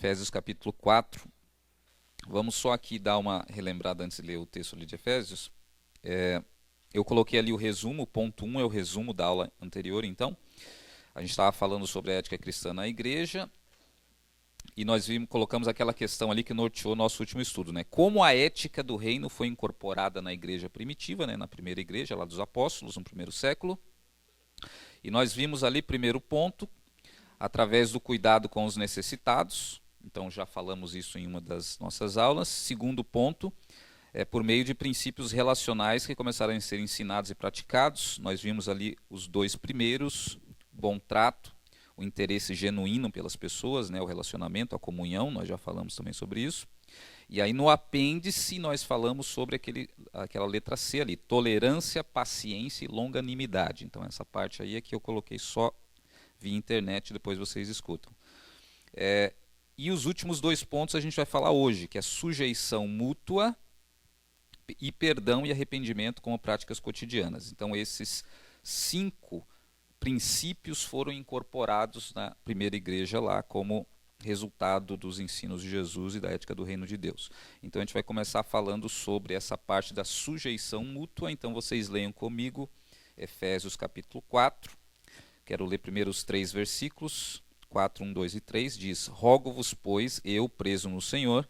Efésios capítulo 4. Vamos só aqui dar uma relembrada antes de ler o texto ali de Efésios. Eu coloquei ali o resumo, o ponto 1 é o resumo da aula anterior, então. A gente estava falando sobre a ética cristã na igreja e nós colocamos aquela questão ali que norteou nosso último estudo, né? Como a ética do reino foi incorporada na igreja primitiva, né? Na primeira igreja lá dos apóstolos, no primeiro século. E nós vimos ali, primeiro ponto, através do cuidado com os necessitados. Então já falamos isso em uma das nossas aulas. Segundo ponto, por meio de princípios relacionais que começaram a ser ensinados e praticados. Nós vimos ali os dois primeiros, bom trato, o interesse genuíno pelas pessoas, né, o relacionamento, a comunhão, nós já falamos também sobre isso. E aí no apêndice nós falamos sobre aquela letra C ali, tolerância, paciência e longanimidade. Então essa parte aí é que eu coloquei só via internet, depois vocês escutam. E os últimos dois pontos a gente vai falar hoje, que é sujeição mútua e perdão e arrependimento como práticas cotidianas. Então esses 5 princípios foram incorporados na primeira igreja lá como resultado dos ensinos de Jesus e da ética do reino de Deus. Então a gente vai começar falando sobre essa parte da sujeição mútua. Então vocês leiam comigo Efésios capítulo 4. Quero ler primeiro os 3 versículos, 4, 1, 2 e 3. Diz: Rogo-vos, pois, eu, preso no Senhor,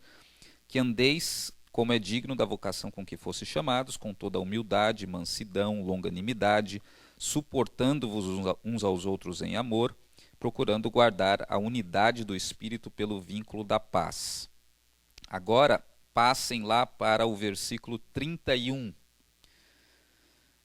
que andeis como é digno da vocação com que fosse chamados, com toda a humildade, mansidão, longanimidade, suportando-vos uns aos outros em amor, procurando guardar a unidade do Espírito pelo vínculo da paz. Agora, passem lá para o versículo 31.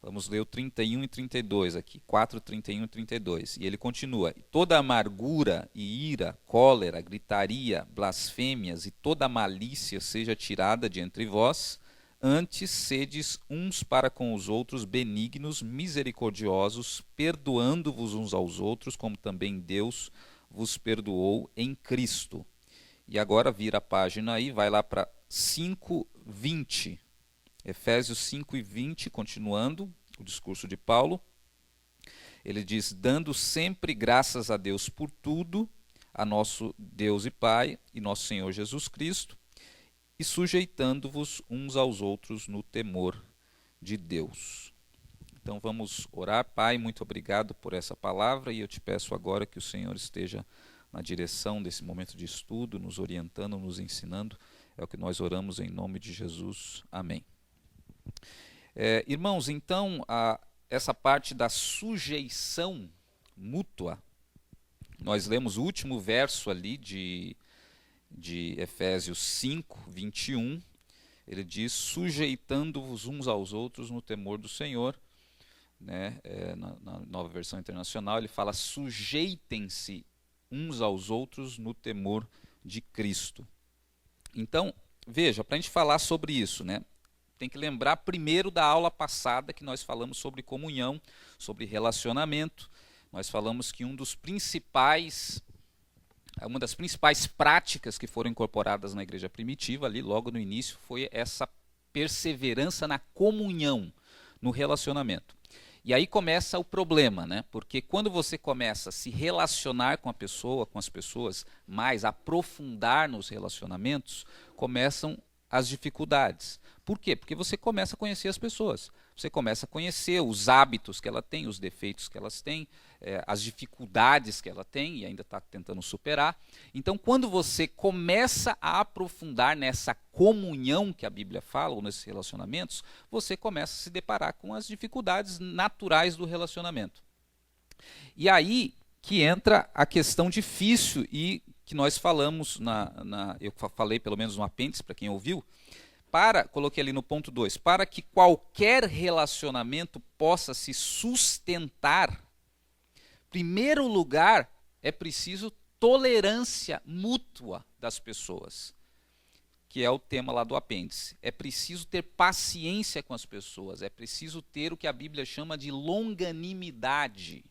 Vamos ler o 31 e 32 aqui, 4, 31 e 32. E ele continua: toda amargura e ira, cólera, gritaria, blasfêmias e toda malícia seja tirada de entre vós, antes sedes uns para com os outros benignos, misericordiosos, perdoando-vos uns aos outros, como também Deus vos perdoou em Cristo. E agora vira a página aí, vai lá para 5:20. Efésios 5:20, continuando o discurso de Paulo, ele diz: dando sempre graças a Deus por tudo, a nosso Deus e Pai e nosso Senhor Jesus Cristo, e sujeitando-vos uns aos outros no temor de Deus. Então vamos orar. Pai, muito obrigado por essa palavra, e eu te peço agora que o Senhor esteja na direção desse momento de estudo, nos orientando, nos ensinando. É o que nós oramos em nome de Jesus. Amém. Irmãos, então, essa parte da sujeição mútua, nós lemos o último verso ali de Efésios 5:21, ele diz: sujeitando-vos uns aos outros no temor do Senhor, né? Na Nova Versão Internacional ele fala: sujeitem-se uns aos outros no temor de Cristo. Então, veja, para a gente falar sobre isso, né? Tem que lembrar primeiro da aula passada que nós falamos sobre comunhão, sobre relacionamento. Nós falamos que uma das principais práticas que foram incorporadas na igreja primitiva, ali logo no início, foi essa perseverança na comunhão, no relacionamento. E aí começa o problema, né? Porque quando você começa a se relacionar com a pessoa, com as pessoas, mais aprofundar nos relacionamentos, começam as dificuldades. Por quê? Porque você começa a conhecer as pessoas, você começa a conhecer os hábitos que ela tem, os defeitos que elas têm, as dificuldades que ela tem e ainda está tentando superar. Então, quando você começa a aprofundar nessa comunhão que a Bíblia fala, ou nesses relacionamentos, você começa a se deparar com as dificuldades naturais do relacionamento. E aí que entra a questão difícil e que nós falamos, eu falei pelo menos no apêndice, para quem ouviu, coloquei ali no ponto 2, para que qualquer relacionamento possa se sustentar, em primeiro lugar, é preciso tolerância mútua das pessoas, que é o tema lá do apêndice. É preciso ter paciência com as pessoas, é preciso ter o que a Bíblia chama de longanimidade.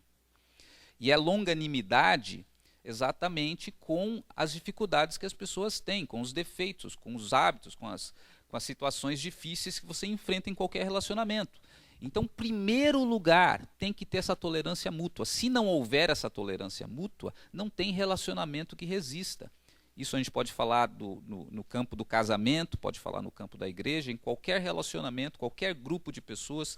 E é longanimidade exatamente com as dificuldades que as pessoas têm, com os defeitos, com os hábitos, com as situações difíceis que você enfrenta em qualquer relacionamento. Então, em primeiro lugar, tem que ter essa tolerância mútua. Se não houver essa tolerância mútua, não tem relacionamento que resista. Isso a gente pode falar no campo do casamento, pode falar no campo da igreja, em qualquer relacionamento, qualquer grupo de pessoas,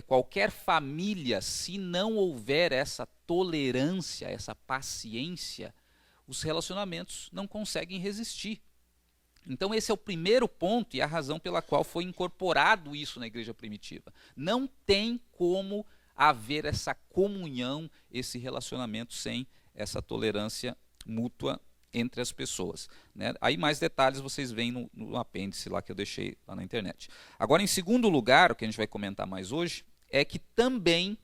qualquer família, se não houver essa tolerância, essa paciência, os relacionamentos não conseguem resistir. Então esse é o primeiro ponto e a razão pela qual foi incorporado isso na igreja primitiva. Não tem como haver essa comunhão, esse relacionamento sem essa tolerância mútua entre as pessoas, né? Aí mais detalhes vocês veem no apêndice lá que eu deixei lá na internet. Agora, em segundo lugar, o que a gente vai comentar mais hoje, é que também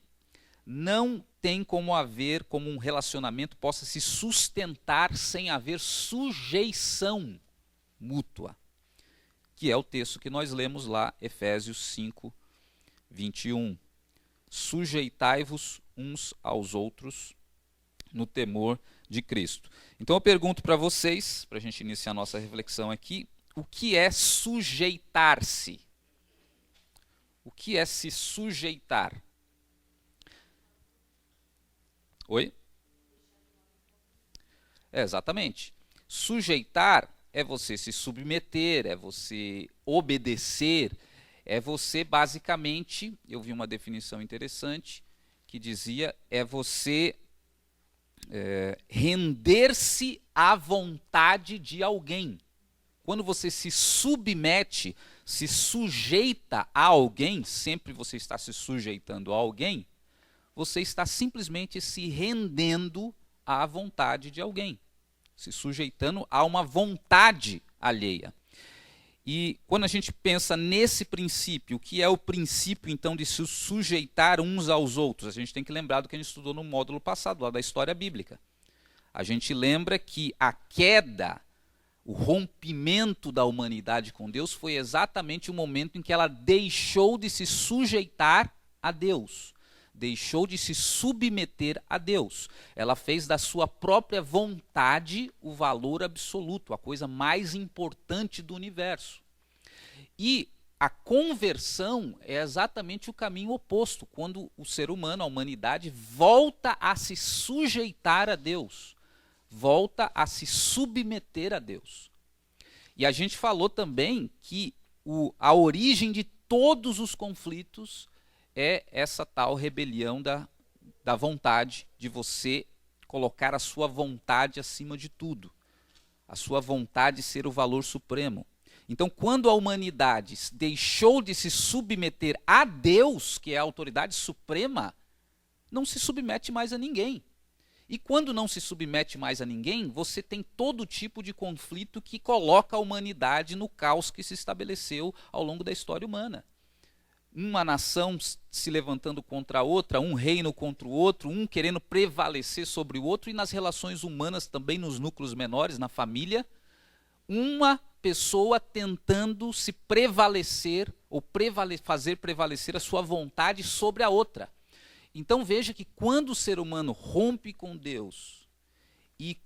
não tem como haver, como um relacionamento possa se sustentar sem haver sujeição mútua, que é o texto que nós lemos lá, Efésios 5, 21. Sujeitai-vos uns aos outros no temor de Cristo. Então eu pergunto para vocês, para a gente iniciar a nossa reflexão aqui, o que é sujeitar-se? O que é se sujeitar? Oi? Exatamente. Sujeitar é você se submeter, é você obedecer, é você basicamente, eu vi uma definição interessante que dizia, é você render-se à vontade de alguém. Quando você se submete, se sujeita a alguém, sempre você está se sujeitando a alguém, você está simplesmente se rendendo à vontade de alguém, se sujeitando a uma vontade alheia. E quando a gente pensa nesse princípio, que é o princípio então de se sujeitar uns aos outros, a gente tem que lembrar do que a gente estudou no módulo passado, lá da história bíblica. A gente lembra que a queda, o rompimento da humanidade com Deus foi exatamente o momento em que ela deixou de se sujeitar a Deus, deixou de se submeter a Deus. Ela fez da sua própria vontade o valor absoluto, a coisa mais importante do universo. E a conversão é exatamente o caminho oposto, quando o ser humano, a humanidade, volta a se sujeitar a Deus, volta a se submeter a Deus. E a gente falou também que a origem de todos os conflitos é essa tal rebelião da vontade, de você colocar a sua vontade acima de tudo, a sua vontade ser o valor supremo. Então, quando a humanidade deixou de se submeter a Deus, que é a autoridade suprema, não se submete mais a ninguém. E quando não se submete mais a ninguém, você tem todo tipo de conflito que coloca a humanidade no caos que se estabeleceu ao longo da história humana. Uma nação se levantando contra a outra, um reino contra o outro, um querendo prevalecer sobre o outro, e nas relações humanas também, nos núcleos menores, na família, uma pessoa tentando se prevalecer ou fazer prevalecer a sua vontade sobre a outra. Então veja que quando o ser humano rompe com Deus e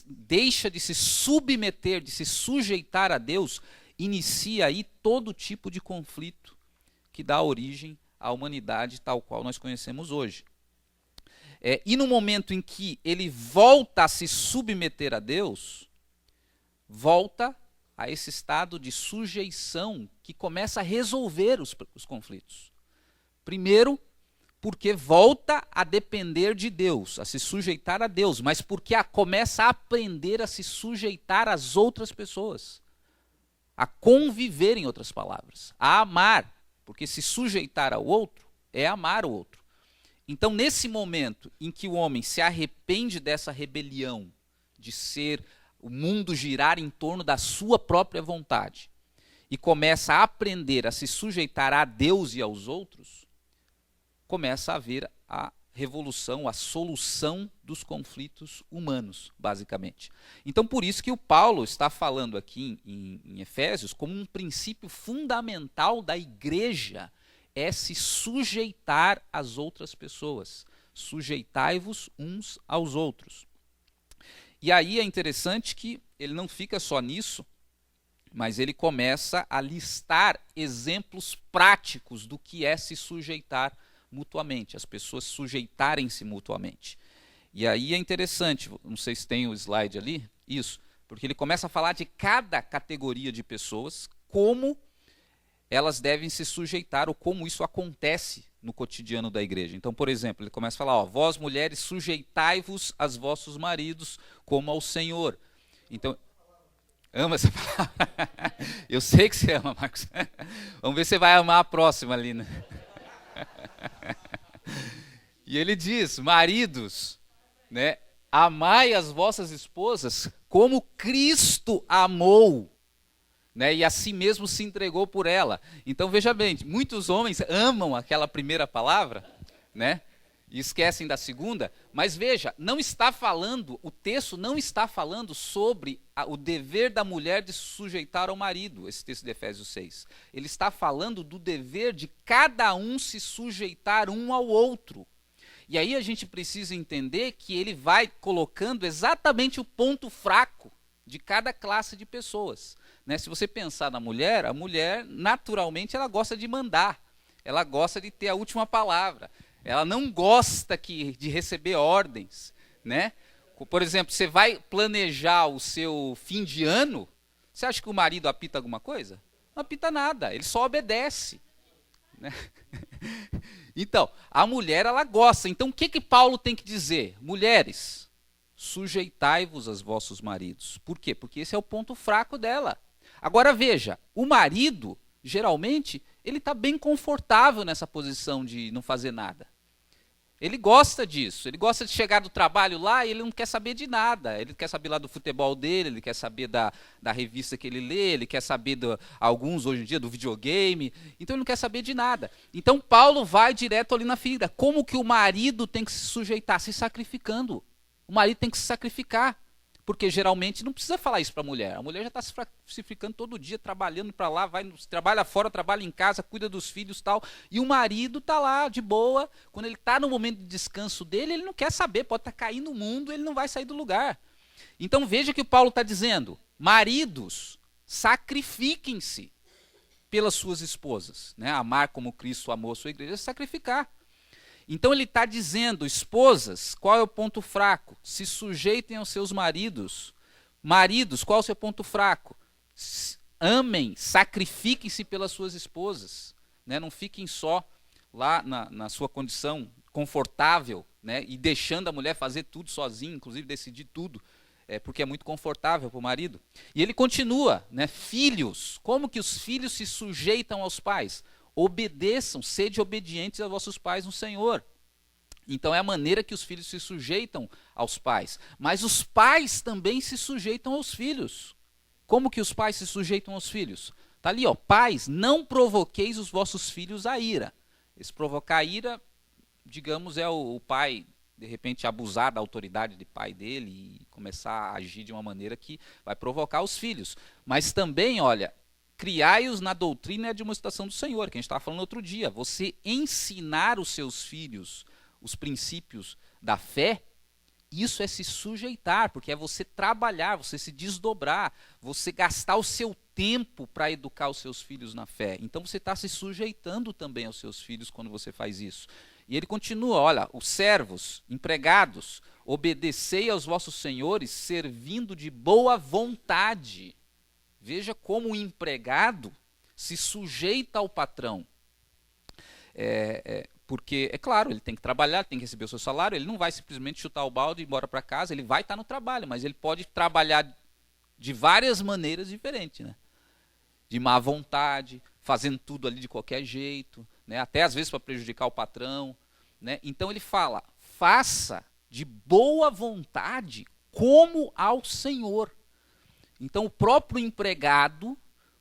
deixa de se submeter, de se sujeitar a Deus, inicia aí todo tipo de conflito que dá origem à humanidade tal qual nós conhecemos hoje. E no momento em que ele volta a se submeter a Deus, volta a esse estado de sujeição que começa a resolver os conflitos. Primeiro, porque volta a depender de Deus, a se sujeitar a Deus, mas porque começa a aprender a se sujeitar às outras pessoas, a conviver, em outras palavras, a amar, porque se sujeitar ao outro é amar o outro. Então, nesse momento em que o homem se arrepende dessa rebelião, de ser o mundo girar em torno da sua própria vontade, e começa a aprender a se sujeitar a Deus e aos outros, começa a haver a revolução, a solução dos conflitos humanos, basicamente. Então, por isso que o Paulo está falando aqui em Efésios como um princípio fundamental da igreja é se sujeitar às outras pessoas. Sujeitai-vos uns aos outros. E aí é interessante que ele não fica só nisso, mas ele começa a listar exemplos práticos do que é se sujeitar mutuamente, as pessoas sujeitarem-se mutuamente. E aí é interessante, não sei se tem o slide ali, Isso, porque ele começa a falar de cada categoria de pessoas, como elas devem se sujeitar ou como isso acontece no cotidiano da igreja. Então, por exemplo, ele começa a falar, vós mulheres sujeitai-vos aos vossos maridos como ao Senhor. Então, ama essa palavra? Eu sei que você ama, Marcos. Vamos ver se você vai amar a próxima ali, né? E ele diz, maridos, né, amai as vossas esposas como Cristo amou, né, e a si mesmo se entregou por ela. Então veja bem, muitos homens amam aquela primeira palavra, né, e esquecem da segunda, mas veja, não está falando, o texto não está falando sobre o dever da mulher de se sujeitar ao marido, esse texto de Efésios 6. Ele está falando do dever de cada um se sujeitar um ao outro. E aí a gente precisa entender que ele vai colocando exatamente o ponto fraco de cada classe de pessoas. Né? Se você pensar na mulher, a mulher naturalmente ela gosta de mandar, ela gosta de ter a última palavra, ela não gosta de receber ordens. Né? Por exemplo, você vai planejar o seu fim de ano, você acha que o marido apita alguma coisa? Não apita nada, ele só obedece. Né? Então, a mulher, ela gosta. Então, o que Paulo tem que dizer? Mulheres, sujeitai-vos aos vossos maridos. Por quê? Porque esse é o ponto fraco dela. Agora, veja, o marido, geralmente, ele está bem confortável nessa posição de não fazer nada. Ele gosta disso, ele gosta de chegar do trabalho lá e ele não quer saber de nada. Ele quer saber lá do futebol dele, ele quer saber da revista que ele lê, ele quer saber, alguns hoje em dia, do videogame. Então ele não quer saber de nada. Então Paulo vai direto ali na ferida. Como que o marido tem que se sujeitar? Se sacrificando. O marido tem que se sacrificar. Porque geralmente não precisa falar isso para a mulher. A mulher já está se sacrificando todo dia, trabalhando para lá, trabalha fora, trabalha em casa, cuida dos filhos e tal. E o marido está lá, de boa. Quando ele está no momento de descanso dele, ele não quer saber, pode estar caindo no mundo, ele não vai sair do lugar. Então veja que o Paulo está dizendo, maridos, sacrifiquem-se pelas suas esposas. Né? Amar como Cristo amou a sua igreja é sacrificar. Então ele está dizendo, esposas, qual é o ponto fraco? Se sujeitem aos seus maridos. Maridos, qual é o seu ponto fraco? Amem, sacrifiquem-se pelas suas esposas. Né? Não fiquem só lá na sua condição confortável, né? E deixando a mulher fazer tudo sozinha, inclusive decidir tudo, porque é muito confortável para o marido. E ele continua, né? Filhos, como que os filhos se sujeitam aos pais? Obedeçam, sede obedientes aos vossos pais no Senhor. Então é a maneira que os filhos se sujeitam aos pais. Mas os pais também se sujeitam aos filhos. Como que os pais se sujeitam aos filhos? Está ali, pais, não provoqueis os vossos filhos a ira. Esse provocar a ira, digamos, é o pai, de repente, abusar da autoridade de pai dele e começar a agir de uma maneira que vai provocar os filhos. Mas também, olha, criai-os na doutrina e admoestação do Senhor, que a gente estava falando outro dia. Você ensinar os seus filhos os princípios da fé, isso é se sujeitar, porque é você trabalhar, você se desdobrar, você gastar o seu tempo para educar os seus filhos na fé. Então você está se sujeitando também aos seus filhos quando você faz isso. E ele continua, olha, os servos, empregados, obedecei aos vossos senhores, servindo de boa vontade. Veja como o empregado se sujeita ao patrão. Porque, é claro, ele tem que trabalhar, tem que receber o seu salário, ele não vai simplesmente chutar o balde e ir embora para casa, ele vai estar no trabalho, mas ele pode trabalhar de várias maneiras diferentes. Né? De má vontade, fazendo tudo ali de qualquer jeito, né? Até às vezes para prejudicar o patrão. Né? Então ele fala, faça de boa vontade como ao Senhor. Então, o próprio empregado,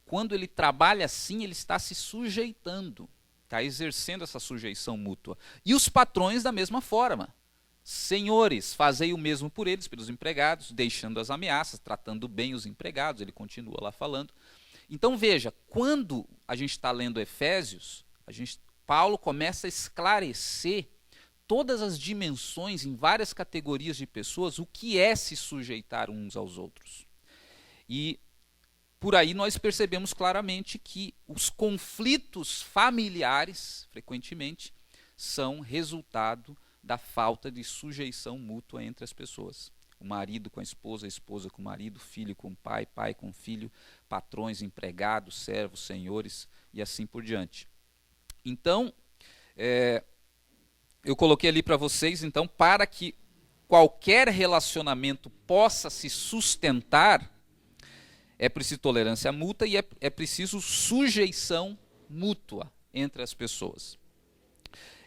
quando ele trabalha assim, ele está se sujeitando, está exercendo essa sujeição mútua. E os patrões da mesma forma. Senhores, fazei o mesmo por eles, pelos empregados, deixando as ameaças, tratando bem os empregados, ele continua lá falando. Então, veja, quando a gente está lendo Efésios, Paulo começa a esclarecer todas as dimensões, em várias categorias de pessoas, o que é se sujeitar uns aos outros. E por aí nós percebemos claramente que os conflitos familiares, frequentemente, são resultado da falta de sujeição mútua entre as pessoas. o marido com a esposa com o marido, filho com o pai, pai com o filho, patrões, empregados, servos, senhores e assim por diante. Então, eu coloquei ali para vocês, então, para que qualquer relacionamento possa se sustentar, é preciso tolerância mútua e é preciso sujeição mútua entre as pessoas.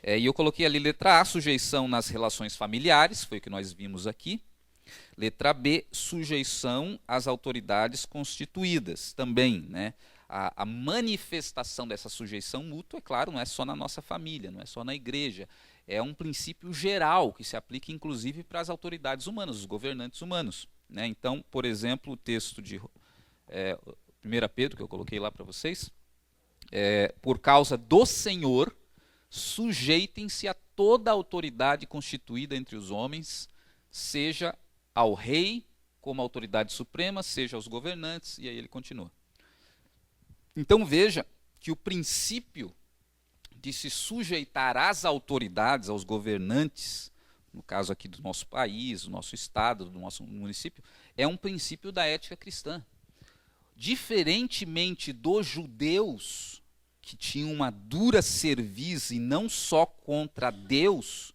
E eu coloquei ali letra A, sujeição nas relações familiares, foi o que nós vimos aqui. Letra B, sujeição às autoridades constituídas, também, né? A manifestação dessa sujeição mútua, é claro, não é só na nossa família, não é só na igreja, é um princípio geral que se aplica inclusive para as autoridades humanas, os governantes humanos, né? Então, por exemplo, o texto de 1 Pedro, que eu coloquei lá para vocês, por causa do Senhor, sujeitem-se a toda a autoridade constituída entre os homens, seja ao rei como autoridade suprema, seja aos governantes, e aí ele continua. Então veja que o princípio de se sujeitar às autoridades, aos governantes, no caso aqui do nosso país, do nosso estado, do nosso município, é um princípio da ética cristã. Diferentemente dos judeus, que tinham uma dura cerviz e não só contra Deus,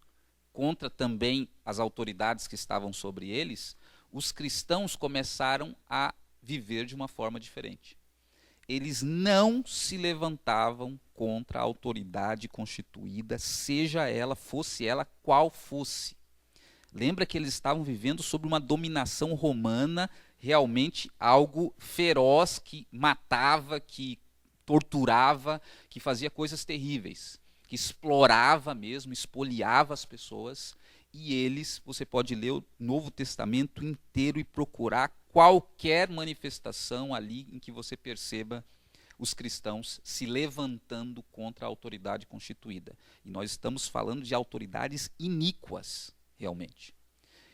contra também as autoridades que estavam sobre eles, os cristãos começaram a viver de uma forma diferente. Eles não se levantavam contra a autoridade constituída, seja ela, fosse ela qual fosse. Lembra que eles estavam vivendo sob uma dominação romana, realmente algo feroz, que matava, que torturava, que fazia coisas terríveis, que explorava mesmo, espoliava as pessoas, e eles, você pode ler o Novo Testamento inteiro e procurar qualquer manifestação ali em que você perceba os cristãos se levantando contra a autoridade constituída. E nós estamos falando de autoridades iníquas, realmente.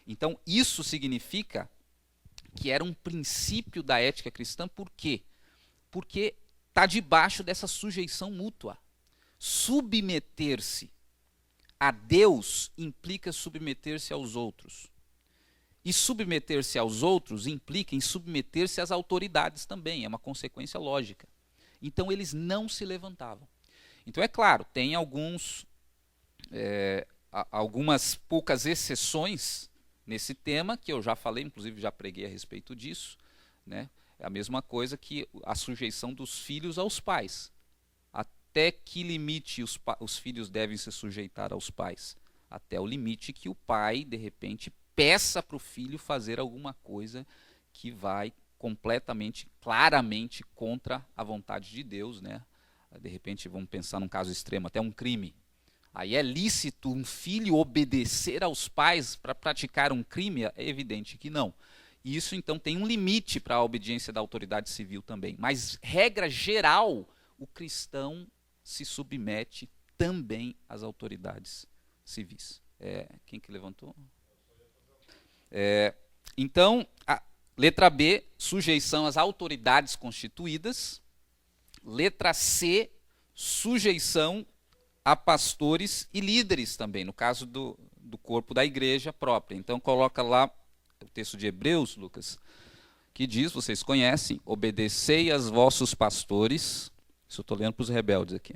Então, isso significa que era um princípio da ética cristã, por quê? Porque está debaixo dessa sujeição mútua. Submeter-se a Deus implica submeter-se aos outros. E submeter-se aos outros implica em submeter-se às autoridades também, é uma consequência lógica. Então eles não se levantavam. Então é claro, tem algumas poucas exceções nesse tema, que eu já falei, inclusive já preguei a respeito disso, né? É a mesma coisa que a sujeição dos filhos aos pais. Até que limite os filhos devem se sujeitar aos pais? Até o limite que o pai, de repente, peça para o filho fazer alguma coisa que vai completamente, claramente contra a vontade de Deus, né? De repente, vamos pensar num caso extremo, até um crime. Aí é lícito um filho obedecer aos pais para praticar um crime? É evidente que não. Isso, então, tem um limite para a obediência da autoridade civil também. Mas, regra geral, o cristão se submete também às autoridades civis. Quem que levantou? Então, letra B, sujeição às autoridades constituídas. Letra C, sujeição a pastores e líderes também, no caso do corpo da igreja própria. Então, coloca lá o texto de Hebreus, Lucas, que diz, vocês conhecem, obedecei aos vossos pastores, isso eu estou lendo para os rebeldes aqui,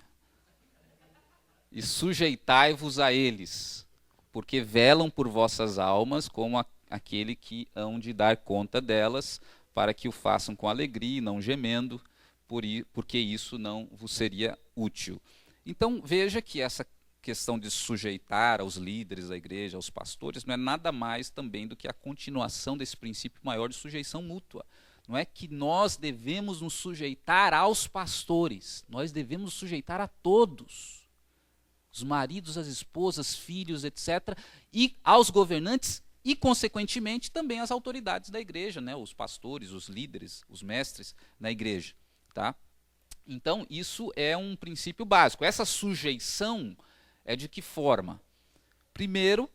e sujeitai-vos a eles, porque velam por vossas almas como aquele que hão de dar conta delas, para que o façam com alegria e não gemendo, porque isso não vos seria útil. Então veja que essa questão de sujeitar aos líderes da igreja, aos pastores, não é nada mais também do que a continuação desse princípio maior de sujeição mútua. Não é que nós devemos nos sujeitar aos pastores, nós devemos nos sujeitar a todos. Os maridos, as esposas, filhos, etc. E aos governantes e, consequentemente, também às autoridades da igreja, né? Os pastores, os líderes, os mestres na igreja. Tá? Então, isso é um princípio básico. Essa sujeição é de que forma? Primeiro,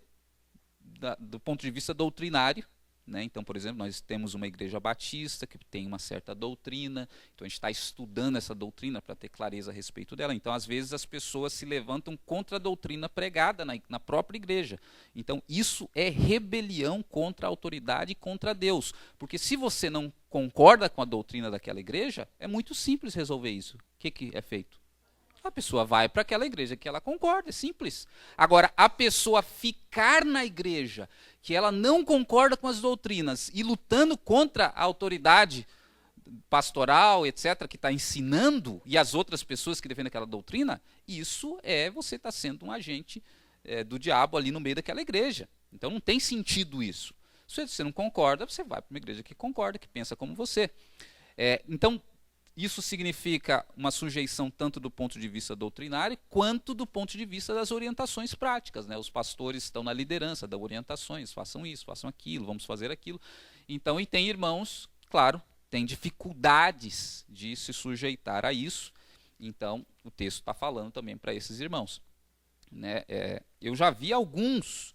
do ponto de vista doutrinário, né? Então, por exemplo, nós temos uma igreja batista que tem uma certa doutrina, então a gente está estudando essa doutrina para ter clareza a respeito dela. Então, às vezes, as pessoas se levantam contra a doutrina pregada na própria igreja. Então, isso é rebelião contra a autoridade e contra Deus. Porque se você não concorda com a doutrina daquela igreja, é muito simples resolver isso. O que é feito? A pessoa vai para aquela igreja que ela concorda, é simples. Agora, a pessoa ficar na igreja que ela não concorda com as doutrinas e lutando contra a autoridade pastoral, etc., que está ensinando, e as outras pessoas que defendem aquela doutrina, isso você está sendo um agente do diabo ali no meio daquela igreja. Então não tem sentido isso. Se você não concorda, você vai para uma igreja que concorda, que pensa como você. Então, isso significa uma sujeição tanto do ponto de vista doutrinário, quanto do ponto de vista das orientações práticas, né? Os pastores estão na liderança, dão orientações, façam isso, façam aquilo, vamos fazer aquilo. Então, e tem irmãos, claro, tem dificuldades de se sujeitar a isso. Então, o texto está falando também para esses irmãos, né? Eu já vi alguns,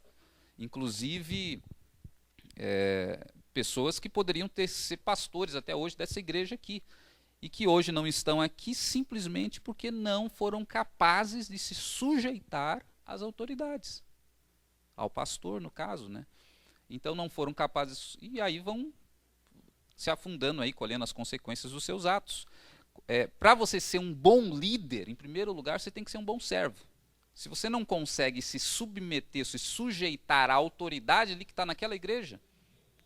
inclusive pessoas que poderiam ser pastores até hoje dessa igreja aqui, e que hoje não estão aqui simplesmente porque não foram capazes de se sujeitar às autoridades, ao pastor, no caso, né? Então não foram capazes, e aí vão se afundando aí, colhendo as consequências dos seus atos. Para você ser um bom líder, em primeiro lugar, você tem que ser um bom servo. Se você não consegue se submeter, se sujeitar à autoridade ali que está naquela igreja,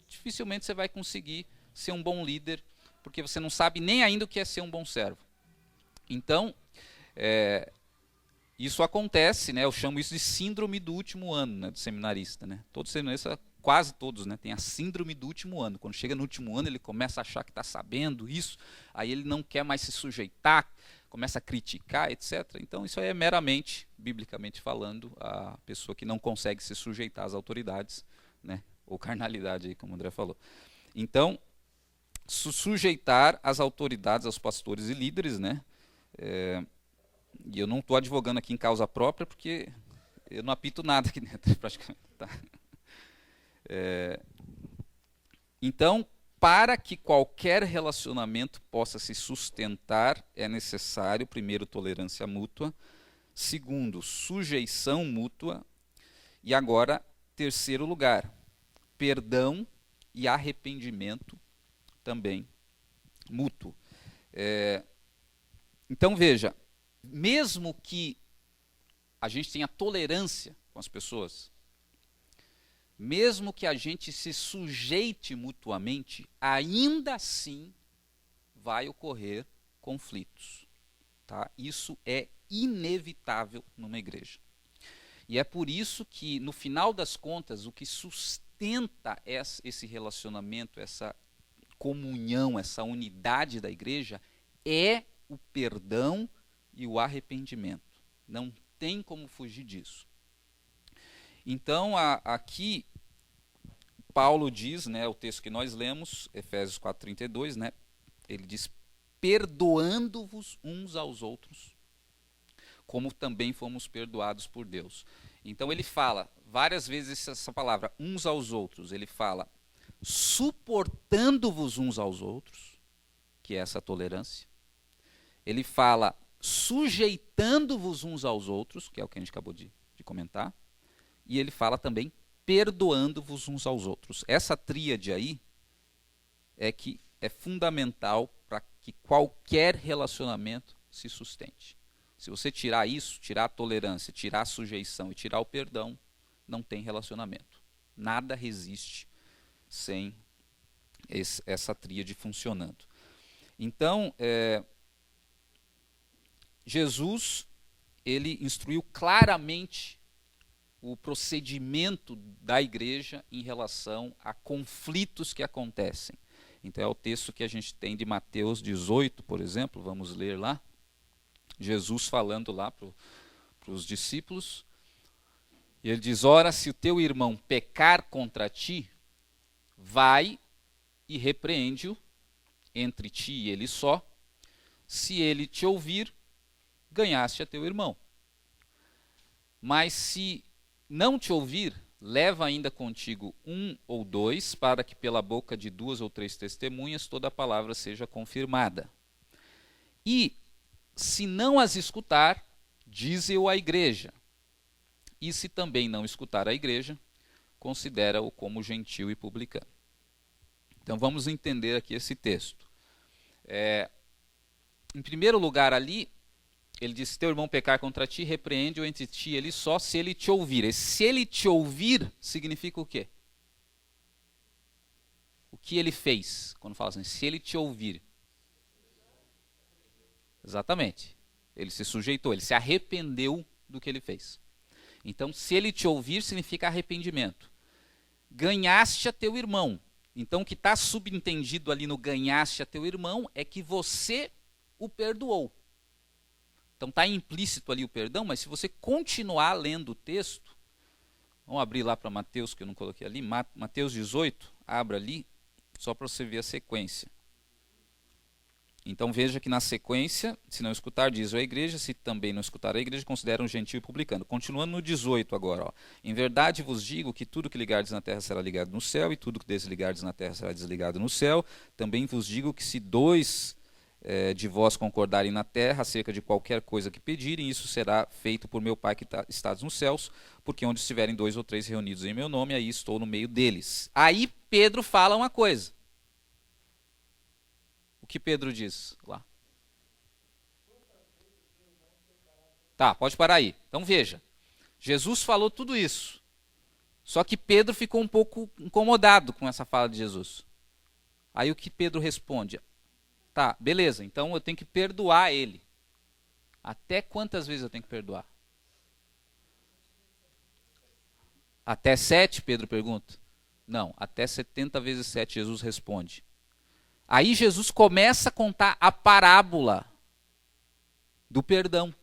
dificilmente você vai conseguir ser um bom líder, porque você não sabe nem ainda o que é ser um bom servo. Então, isso acontece, né? Eu chamo isso de síndrome do último ano, né, do seminarista. Né? Todo seminarista, quase todos, né, tem a síndrome do último ano. Quando chega no último ano, ele começa a achar que está sabendo isso, aí ele não quer mais se sujeitar, começa a criticar, etc. Então, isso aí é meramente, biblicamente falando, a pessoa que não consegue se sujeitar às autoridades, né? Ou carnalidade, aí, como o André falou. Então, sujeitar às autoridades, aos pastores e líderes, né? E eu não estou advogando aqui em causa própria, porque eu não apito nada aqui dentro, praticamente. Tá? Então, para que qualquer relacionamento possa se sustentar, é necessário, primeiro, tolerância mútua, segundo, sujeição mútua, e agora, terceiro lugar, perdão e arrependimento também mútuo. Então veja, mesmo que a gente tenha tolerância com as pessoas, mesmo que a gente se sujeite mutuamente, ainda assim vai ocorrer conflitos. Tá? Isso é inevitável numa igreja. E é por isso que, no final das contas, o que sustenta esse relacionamento, essa comunhão, essa unidade da igreja, é o perdão e o arrependimento. Não tem como fugir disso. Então, aqui, Paulo diz, né, o texto que nós lemos, Efésios 4:32, né, ele diz, perdoando-vos uns aos outros, como também fomos perdoados por Deus. Então, ele fala várias vezes essa palavra, uns aos outros, ele fala, suportando-vos uns aos outros, que é essa tolerância. Ele fala sujeitando-vos uns aos outros, que é o que a gente acabou de comentar. E ele fala também perdoando-vos uns aos outros. Essa tríade aí que é fundamental para que qualquer relacionamento se sustente. Se você tirar isso, tirar a tolerância, tirar a sujeição e tirar o perdão, não tem relacionamento. Nada resiste sem essa tríade funcionando. Então, Jesus, ele instruiu claramente o procedimento da igreja em relação a conflitos que acontecem. Então, é o texto que a gente tem de Mateus 18, por exemplo, vamos ler lá. Jesus falando lá para os discípulos, e ele diz, ora, se o teu irmão pecar contra ti, vai e repreende-o entre ti e ele só. Se ele te ouvir, ganhaste a teu irmão. Mas se não te ouvir, leva ainda contigo 1 ou 2, para que pela boca de 2 ou 3 testemunhas toda a palavra seja confirmada. E, se não as escutar, dize-o à igreja. E se também não escutar a igreja, considera-o como gentil e publicano. Então vamos entender aqui esse texto. Em primeiro lugar ali, ele diz: se teu irmão pecar contra ti, repreende-o entre ti e ele só, se ele te ouvir. E se ele te ouvir, significa o quê? O que ele fez? Quando fala assim, se ele te ouvir. Exatamente. Ele se sujeitou, ele se arrependeu do que ele fez. Então, se ele te ouvir, significa arrependimento. Ganhaste a teu irmão. Então, o que está subentendido ali no ganhaste a teu irmão é que você o perdoou. Então, está implícito ali o perdão, mas se você continuar lendo o texto, vamos abrir lá para Mateus, que eu não coloquei ali, Mateus 18, abra ali, só para você ver a sequência. Então veja que na sequência, se não escutar, diz a igreja, se também não escutar a igreja, considera um gentil e publicano. Continuando no 18 agora. Ó. Em verdade vos digo que tudo que ligardes na terra será ligado no céu, e tudo que desligardes na terra será desligado no céu. Também vos digo que se 2 de vós concordarem na terra acerca de qualquer coisa que pedirem, isso será feito por meu Pai que está nos céus, porque onde estiverem 2 ou 3 reunidos em meu nome, aí estou no meio deles. Aí Pedro fala uma coisa. O que Pedro diz lá? Tá, pode parar aí. Então veja, Jesus falou tudo isso. Só que Pedro ficou um pouco incomodado com essa fala de Jesus. Aí o que Pedro responde? Tá, beleza, então eu tenho que perdoar ele. Até quantas vezes eu tenho que perdoar? Até 7, Pedro pergunta. Não, até 70 vezes 7, Jesus responde. Aí Jesus começa a contar a parábola do perdão.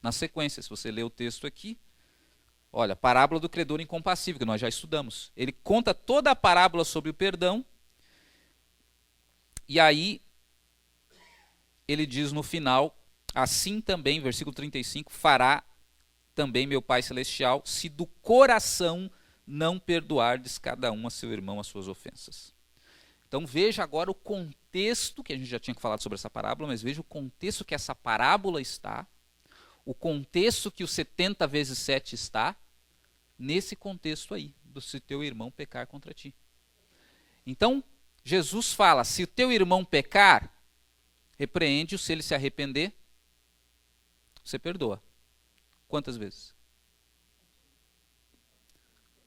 Na sequência, se você ler o texto aqui, olha, parábola do credor incompassível, que nós já estudamos. Ele conta toda a parábola sobre o perdão, e aí ele diz no final, assim também, versículo 35, fará também meu Pai Celestial, se do coração não perdoardes cada um a seu irmão as suas ofensas. Então veja agora o contexto, que a gente já tinha falado sobre essa parábola, mas veja o contexto que essa parábola está, o contexto que o 70 vezes 7 está, nesse contexto aí, do se teu irmão pecar contra ti. Então, Jesus fala, se o teu irmão pecar, repreende-o, se ele se arrepender, você perdoa. Quantas vezes?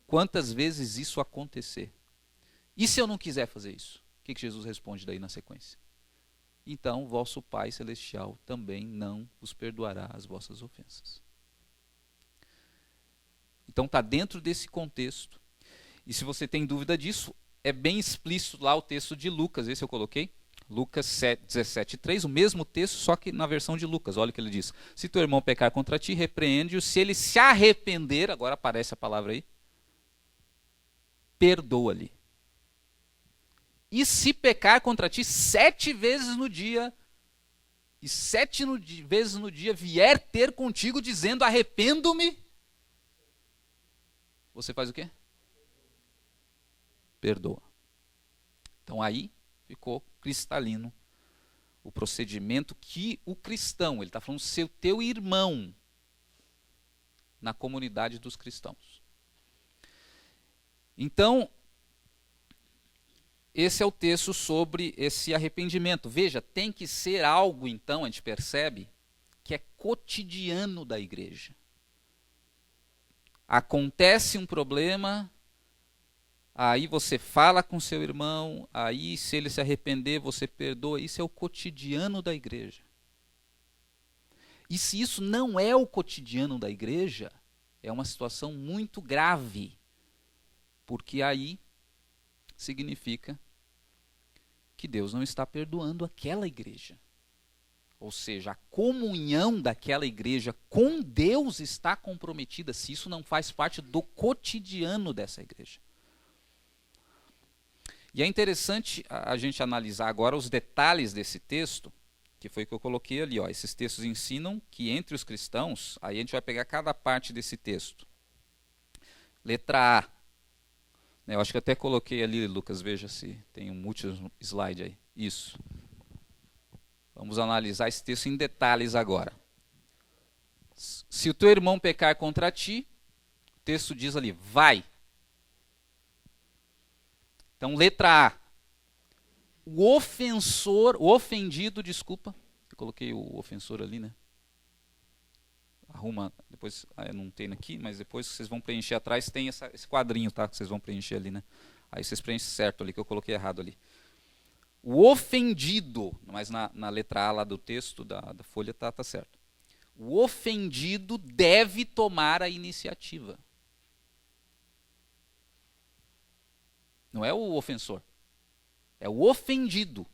Quantas vezes isso acontecer? E se eu não quiser fazer isso? O que Jesus responde daí na sequência? Então, vosso Pai Celestial também não vos perdoará as vossas ofensas. Então, está dentro desse contexto. E se você tem dúvida disso, é bem explícito lá o texto de Lucas, esse eu coloquei. Lucas 17:3, o mesmo texto, só que na versão de Lucas. Olha o que ele diz. Se teu irmão pecar contra ti, repreende-o. Se ele se arrepender, agora aparece a palavra aí, perdoa-lhe. E se pecar contra ti 7 vezes no dia, e 7 vezes no dia vier ter contigo dizendo arrependo-me, você faz o quê? Perdoa. Então aí ficou cristalino o procedimento que o cristão, ele está falando seu teu irmão na comunidade dos cristãos. Então, esse é o texto sobre esse arrependimento. Veja, tem que ser algo, então, a gente percebe, que é cotidiano da igreja. Acontece um problema, aí você fala com seu irmão, aí se ele se arrepender, você perdoa. Isso é o cotidiano da igreja. E se isso não é o cotidiano da igreja, é uma situação muito grave, porque aí significa que Deus não está perdoando aquela igreja. Ou seja, a comunhão daquela igreja com Deus está comprometida, se isso não faz parte do cotidiano dessa igreja. E é interessante a gente analisar agora os detalhes desse texto, que foi o que eu coloquei ali. Ó. Esses textos ensinam que entre os cristãos, aí a gente vai pegar cada parte desse texto. Letra A, Eu acho que até coloquei ali, Lucas, veja se tem um último slide aí. Isso. Vamos analisar esse texto em detalhes agora. Se o teu irmão pecar contra ti, o texto diz ali, vai. Então, letra A. O ofendido, desculpa. Eu coloquei o ofensor ali, né? Arruma, depois, não tem aqui, mas depois vocês vão preencher atrás, tem esse quadrinho, tá? Que vocês vão preencher ali, né? Aí vocês preenchem certo ali, que eu coloquei errado ali. O ofendido, mas na letra A lá do texto, da folha, tá certo. O ofendido deve tomar a iniciativa. Não é o ofensor. É o ofendido.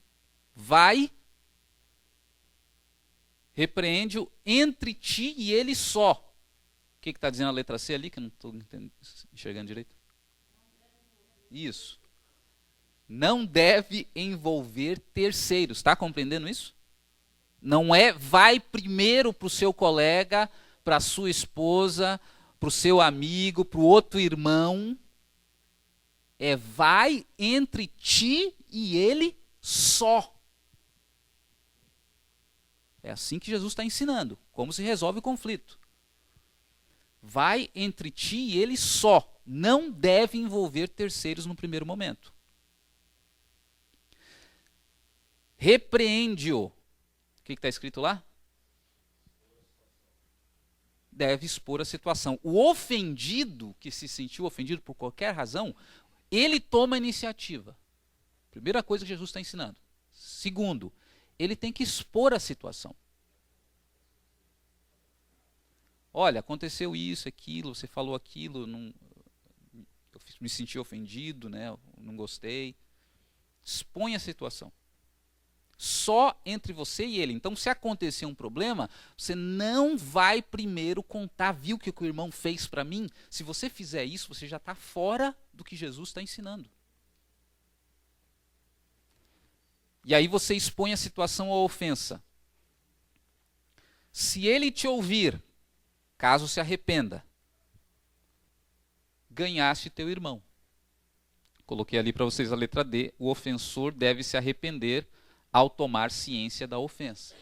Vai, repreende-o entre ti e ele só. O que está dizendo a letra C ali, que eu não estou enxergando direito? Isso. Não deve envolver terceiros. Está compreendendo isso? Não é vai primeiro para o seu colega, para a sua esposa, para o seu amigo, para o outro irmão. É vai entre ti e ele só. É assim que Jesus está ensinando. Como se resolve o conflito. Vai entre ti e ele só. Não deve envolver terceiros no primeiro momento. Repreende-o. O que está escrito lá? Deve expor a situação. O ofendido, que se sentiu ofendido por qualquer razão, ele toma a iniciativa. Primeira coisa que Jesus está ensinando. Segundo, ele tem que expor a situação. Olha, aconteceu isso, aquilo, você falou aquilo, eu me senti ofendido, né? Eu não gostei. Expõe a situação. Só entre você e ele. Então, se acontecer um problema, você não vai primeiro contar, viu o que o irmão fez para mim? Se você fizer isso, você já está fora do que Jesus está ensinando. E aí você expõe a situação à ofensa. Se ele te ouvir, caso se arrependa, ganhaste teu irmão. Coloquei ali para vocês a letra D. O ofensor deve se arrepender ao tomar ciência da ofensa.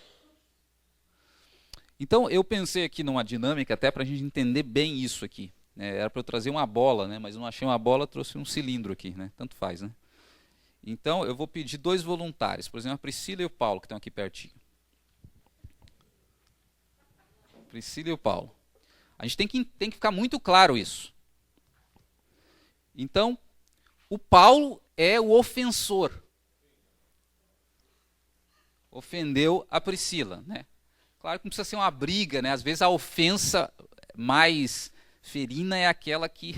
Então, eu pensei aqui numa dinâmica até para a gente entender bem isso aqui. Era para eu trazer uma bola, né? Mas não achei uma bola, trouxe um cilindro aqui, né? Tanto faz, né? Então, eu vou pedir 2 voluntários. Por exemplo, a Priscila e o Paulo, que estão aqui pertinho. Priscila e o Paulo. A gente tem que ficar muito claro isso. Então, o Paulo é o ofensor. Ofendeu a Priscila, né? Claro que não precisa ser uma briga, né? Às vezes a ofensa mais ferina é aquela que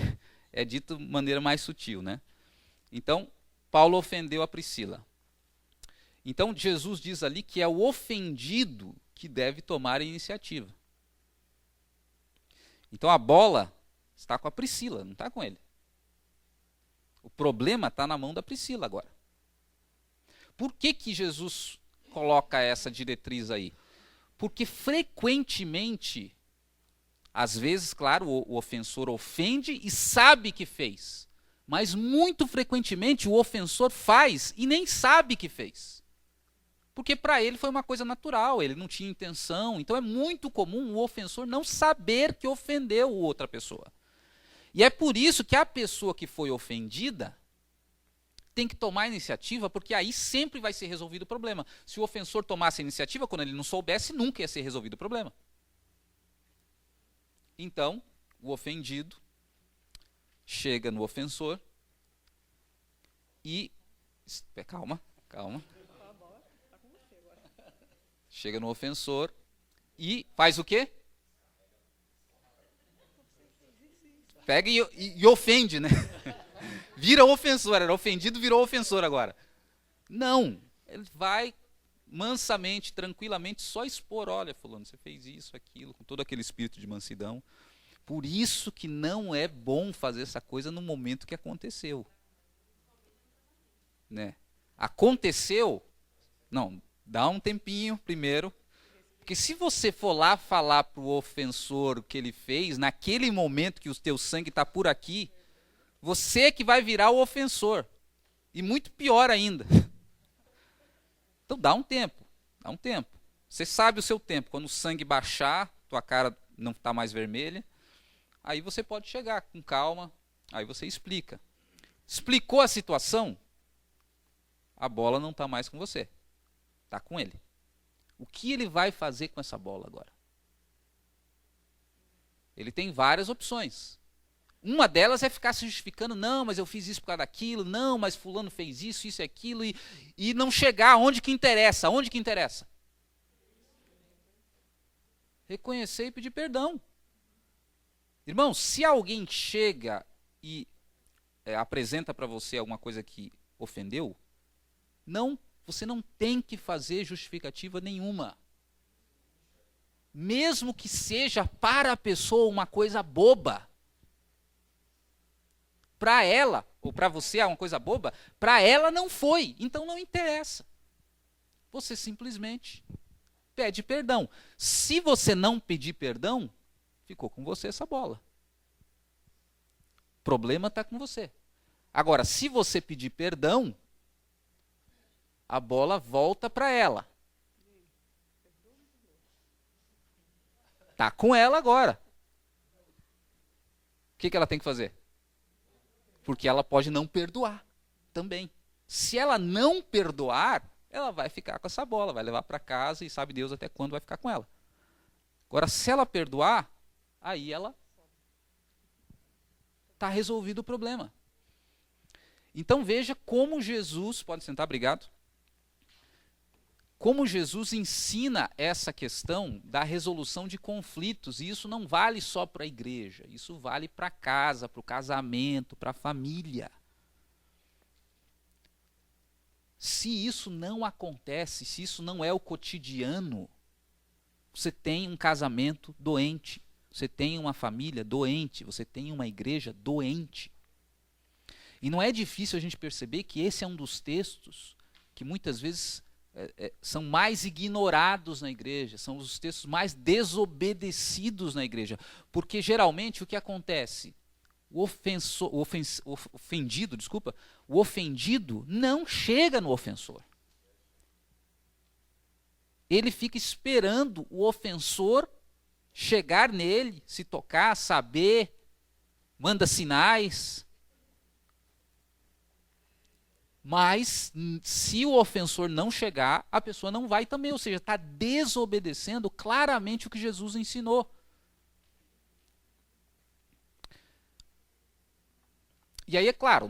é dita de maneira mais sutil, né? Então, Paulo ofendeu a Priscila. Então, Jesus diz ali que é o ofendido que deve tomar a iniciativa. Então, a bola está com a Priscila, não está com ele. O problema está na mão da Priscila agora. Por que Jesus coloca essa diretriz aí? Porque frequentemente, às vezes, claro, o ofensor ofende e sabe que fez. Mas muito frequentemente o ofensor faz e nem sabe que fez. Porque para ele foi uma coisa natural, ele não tinha intenção. Então é muito comum o ofensor não saber que ofendeu outra pessoa. E é por isso que a pessoa que foi ofendida tem que tomar a iniciativa, porque aí sempre vai ser resolvido o problema. Se o ofensor tomasse a iniciativa, quando ele não soubesse, nunca ia ser resolvido o problema. Então, o ofendido chega no ofensor e... Calma. Chega no ofensor e faz o quê? Pega e ofende, né? Vira ofensor, era ofendido, virou ofensor agora. Não, ele vai mansamente, tranquilamente, só expor, olha, fulano, você fez isso, aquilo, com todo aquele espírito de mansidão. Por isso que não é bom fazer essa coisa no momento que aconteceu. Né? Aconteceu, não, dá um tempinho primeiro, porque se você for lá falar para o ofensor o que ele fez, naquele momento que o teu sangue está por aqui, Você que vai virar o ofensor. E muito pior ainda. Então dá um tempo. Dá um tempo. Você sabe o seu tempo. Quando o sangue baixar, tua cara não está mais vermelha, aí você pode chegar com calma, aí você explica. Explicou a situação, a bola não está mais com você. Está com ele. O que ele vai fazer com essa bola agora? Ele tem várias opções. Uma delas é ficar se justificando, não, mas eu fiz isso por causa daquilo, não, mas fulano fez isso, isso e aquilo, e não chegar onde que interessa. Onde que interessa? Reconhecer e pedir perdão. Irmão, se alguém chega e apresenta para você alguma coisa que ofendeu, você não tem que fazer justificativa nenhuma. Mesmo que seja para a pessoa uma coisa boba. Para ela, ou para você é uma coisa boba, para ela não foi, então não interessa. Você simplesmente pede perdão. Se você não pedir perdão, ficou com você essa bola. O problema está com você. Agora, se você pedir perdão, a bola volta para ela. Está com ela agora. O que ela tem que fazer? Porque ela pode não perdoar também. Se ela não perdoar, ela vai ficar com essa bola, vai levar para casa e sabe Deus até quando vai ficar com ela. Agora, se ela perdoar, aí ela está resolvido o problema. Então veja como Jesus, pode sentar, obrigado. Como Jesus ensina essa questão da resolução de conflitos, e isso não vale só para a igreja, isso vale para a casa, para o casamento, para a família. Se isso não acontece, se isso não é o cotidiano, você tem um casamento doente, você tem uma família doente, você tem uma igreja doente. E não é difícil a gente perceber que esse é um dos textos que muitas vezes são mais ignorados na igreja, são os textos mais desobedecidos na igreja, porque geralmente o que acontece? O ofendido não chega no ofensor. Ele fica esperando o ofensor chegar nele, se tocar, saber, manda sinais. Mas, se o ofensor não chegar, a pessoa não vai também, ou seja, está desobedecendo claramente o que Jesus ensinou. E aí, é claro,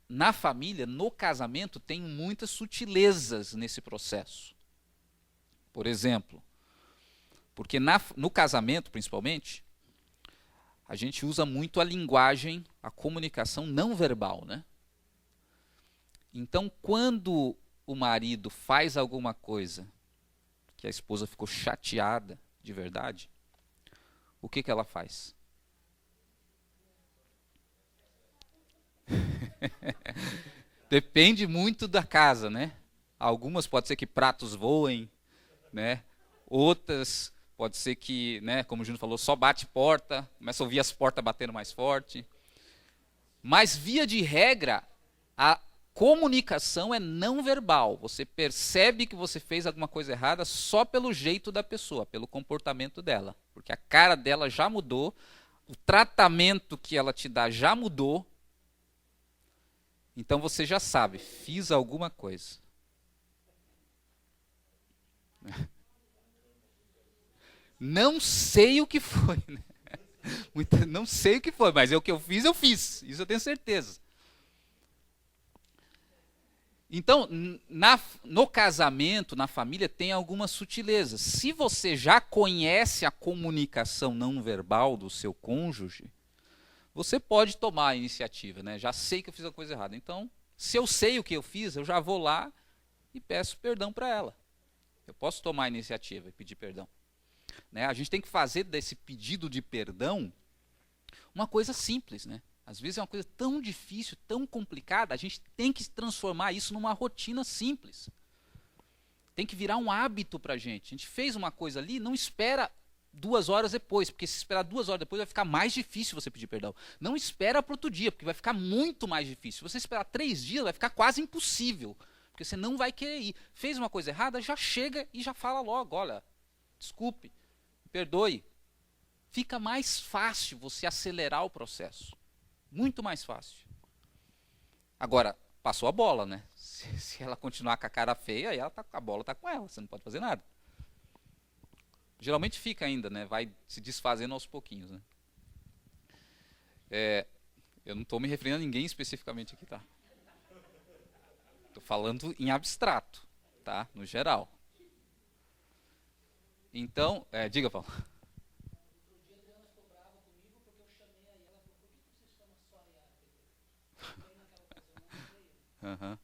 na família, no casamento, tem muitas sutilezas nesse processo. Por exemplo, porque no casamento, principalmente, a gente usa muito a linguagem, a comunicação não verbal, né? Então, quando o marido faz alguma coisa que a esposa ficou chateada de verdade, o que ela faz? Depende muito da casa, né? Algumas pode ser que pratos voem, né? Outras pode ser que, né, como o Júnior falou, só bate porta, começa a ouvir as portas batendo mais forte. Mas, via de regra, a comunicação é não verbal. Você percebe que você fez alguma coisa errada só pelo jeito da pessoa, pelo comportamento dela. Porque a cara dela já mudou, o tratamento que ela te dá já mudou. Então você já sabe, fiz alguma coisa. Não sei o que foi, né? Não sei o que foi, mas é o que eu fiz. Isso eu tenho certeza. Então, no casamento, na família, tem algumas sutilezas. Se você já conhece a comunicação não verbal do seu cônjuge, você pode tomar a iniciativa, né? Já sei que eu fiz a coisa errada. Então, se eu sei o que eu fiz, eu já vou lá e peço perdão para ela. Eu posso tomar a iniciativa e pedir perdão. Né? A gente tem que fazer desse pedido de perdão uma coisa simples, né? Às vezes é uma coisa tão difícil, tão complicada, a gente tem que transformar isso numa rotina simples. Tem que virar um hábito para a gente. A gente fez uma coisa ali, não espera 2 horas depois, porque se esperar 2 horas depois vai ficar mais difícil você pedir perdão. Não espera para outro dia, porque vai ficar muito mais difícil. Se você esperar 3 dias, vai ficar quase impossível, porque você não vai querer ir. Fez uma coisa errada, já chega e já fala logo, olha, desculpe, perdoe. Fica mais fácil você acelerar o processo. Muito mais fácil. Agora, passou a bola, né? Se ela continuar com a cara feia, aí a bola está com ela, você não pode fazer nada. Geralmente fica ainda, né? Vai se desfazendo aos pouquinhos, né? Eu não estou me referindo a ninguém especificamente aqui, tá? Estou falando em abstrato, tá? No geral. Então, diga, Paulo. Uhum.